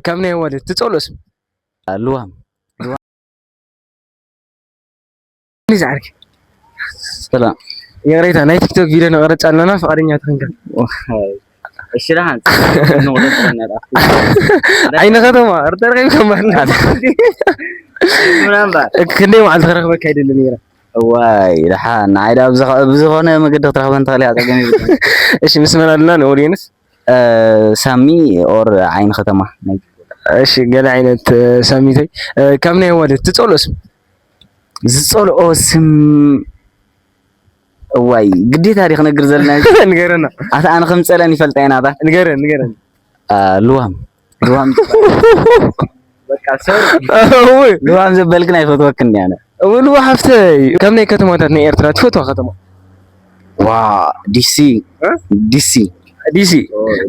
كم نه ولد تتصلص لوام نزعرك سلام يا ريت انا تيك توك فيديو نقرص علينا فقرኛ تنكر الشرحان عين ختمه ارترغي كمان كني مع الترغبك አይደለም ይራ واي رحان عيدا بزغونه مقد ترغبن تخلي አጠገኝ እሺ መስመራልና ነው ኦዲየንስ ሳሚ ኦር عين ختمه እሺ ገለ አይነት ሳሚታይ ከም ነው ወደ ትጾሎስ ዝጾልኦስም واي ግዴታ ታሪክ ነገር ዘለና ንገረና አታ አነ ከምጸለን ይፈልጣይና ታ ንገረን لوام በቃ ሰው ወይ لوام ዘበልክን አይፈትወክ እንዴ ወሉ ሀፍተይ ከም ነው ከተማታት ነው ኤርትራ ትፈቷ ከተማ ዋ ዲሲ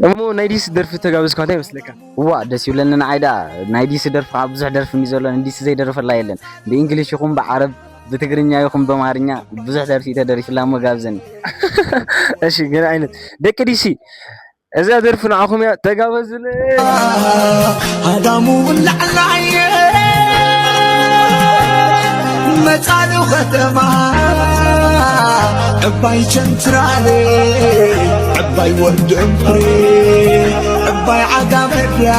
እሞ ናይ ዲሲ ደርፍ ተጋብዝካ እንታይ መስለካ ዋ ደስ ይብለና አይዳ ናይ ዲሲ ደርፍ ብዙሕ ደርፍ የሚዘሎን ዲሲ ዘይደርፈላ የለን በእንግሊሽ ይኹም በአረብ በትግርኛ ይኹም በማርኛ ብዙሕ ደርፍ ተደርፍላ መጋብዘን እሺ ግን አይነት ደቂ ዲሲ እዛ ደርፍ ንዓኹም ያ ተጋበዝለ አዳሙ ለዓላየ መጻሉ ከተማ ዕባይ ቸንትራሌ ዕባይ ወርድም ፍሬ ዕባይ ዓጋመድያ